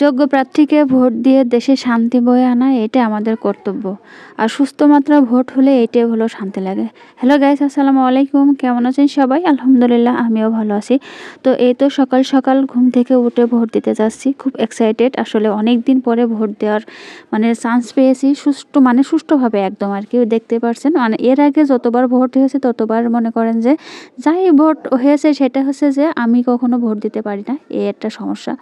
যোগ্য প্রার্থীকে ভোট দিয়ে দেশে শান্তি বয়ে আনা এটা আমাদের কর্তব্য। আর সুস্থ মাত্রা ভোট হলে এটাই হলো শান্তি লাগে। হ্যালো গাইস, আসসালামু আলাইকুম। কেমন আছেন সবাই? আলহামদুলিল্লাহ, আমিও ভালো আছি। তো এই তো সকাল সকাল ঘুম থেকে উঠে ভোট দিতে যাচ্ছি। খুব এক্সাইটেড, আসলে অনেক দিন পরে ভোট দেওয়ার চান্স পেয়েছি। সুষ্ঠুভাবে একদম আর কি। দেখতে পারছেন, এর আগে যতবার ভোট হয়েছে ততবার মনে করেন যে যাই ভোট হয়েছে সেটা হচ্ছে যে আমি কখনো ভোট দিতে পারি না, এই একটা সমস্যা।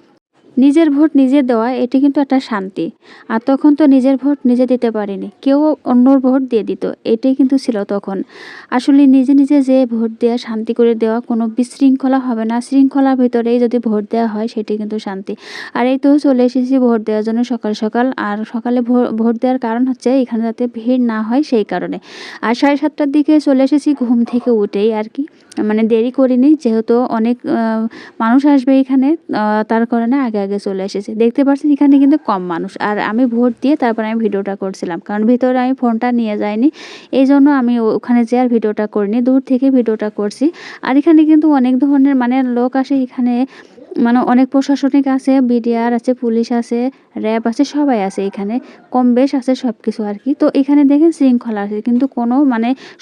নিজের ভোট নিজে দেওয়া এটি কিন্তু একটা শান্তি। আর তখন তো নিজের ভোট নিজে দিতে পারিনি, কেউ অন্যর ভোট দিয়ে দিত, এটাই কিন্তু ছিল তখন। আসলে নিজে নিজে যে ভোট দেওয়া, শান্তি করে দেওয়া, কোনো বিশৃঙ্খলা হবে না, শৃঙ্খলার ভিতরেই যদি ভোট দেওয়া হয় সেটি কিন্তু শান্তি। আর এই তো চলে এসেছি ভোট দেওয়ার জন্য সকাল সকাল। আর সকালে ভোট দেওয়ার কারণ হচ্ছে এখানে যাতে ভিড় না হয় সেই কারণে। আর 7:30টার দিকে চলে এসেছি ঘুম থেকে উঠেই আর কি। দেরি করিনি, যেহেতু অনেক মানুষ আসবে এখানে, তার কারণে আগে আগে চলে এসেছে। দেখতে পাচ্ছেন এখানে কিন্তু কম মানুষ। আর আমি ভোট দিয়ে তারপর আমি ভিডিওটা করছিলাম, কারণ ভিতরে আমি ফোনটা নিয়ে যাইনি, এই জন্য আমি ওখানে যেয়ে আর ভিডিওটা করিনি, দূর থেকে ভিডিওটা করছি। আর এখানে কিন্তু অনেক ধরনের লোক আসে এখানে, অনেক প্রশাসনিক আছে, বিডিআর আছে, পুলিশ আছে, র্যাব আছে, সবাই আছে এখানে, কম বেশ আছে সব কিছু আর কি। তো এখানে দেখেন শৃঙ্খলা আছে, কিন্তু কোনো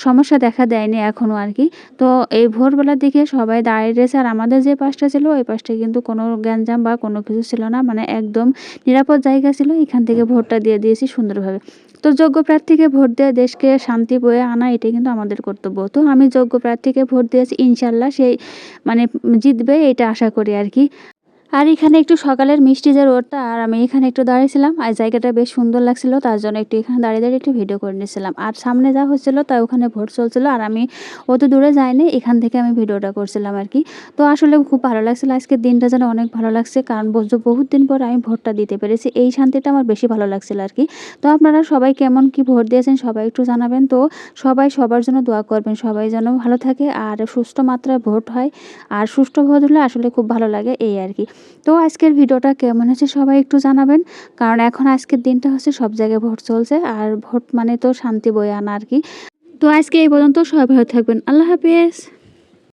সমস্যা দেখা দেয়নি এখনও আর কি। তো এই ভোরবেলার দিকে সবাই দাঁড়িয়ে রয়েছে। আর আমাদের যে পাশটা ছিল ওই পাশটা কিন্তু কোনো গ্যাঞ্জাম বা কোনো কিছু ছিল না, একদম নিরাপদ জায়গা ছিল। এখান থেকে ভোটটা দিয়ে দিয়েছি সুন্দরভাবে। তো যোগ্য প্রার্থীকে ভোট দিয়ে দেশকে শান্তি বয়ে আনা এটাই কিন্তু আমাদের কর্তব্য। তো আমি যোগ্য প্রার্থীকে ভোট দিয়েছি, ইনশাল্লাহ সেই জিতবে, এটা আশা করি আর কি। আর এখানে একটু সকালের মিষ্টি যে রোদটা, আর আমি এখানে একটু দাঁড়িয়েছিলাম, আর জায়গাটা বেশ সুন্দর লাগছিল, তার জন্য একটু এখানে দাঁড়িয়ে দাঁড়িয়ে একটু ভিডিও করে নিয়েছিলাম। আর সামনে যা হচ্ছিল তাই ওখানে ভোট চলছিল, আর আমি অত দূরে যাইনি, এখান থেকে আমি ভিডিওটা করছিলাম আর কি। তো আসলে খুব ভালো লাগছিল, আজকের দিনটা যেন অনেক ভালো লাগছে, কারণ বহুত দিন পর আমি ভোটটা দিতে পেরেছি, এই শান্তিটা আমার বেশি ভালো লাগছিল আর কি। তো আপনারা সবাই কেমন কি ভোট দিয়েছেন সবাই একটু জানাবেন। তো সবাই সবার জন্য দোয়া করবেন, সবাই যেন ভালো থাকে আর সুস্থ মাত্রায় ভোট হয়। আর সুষ্ঠু ভোট হলে আসলে খুব ভালো লাগে, এই আর কি। তো আজকের ভিডিওটা কেমন হচ্ছে সবাই একটু জানাবেন, কারণ এখন আজকের দিনটা হচ্ছে সব জায়গায় ভোট চলছে, আর ভোট তো শান্তি বয়ে আনা আর কি। তো আজকে এই পর্যন্ত, সবাই ভালো থাকবেন, আল্লাহ হাফেজ।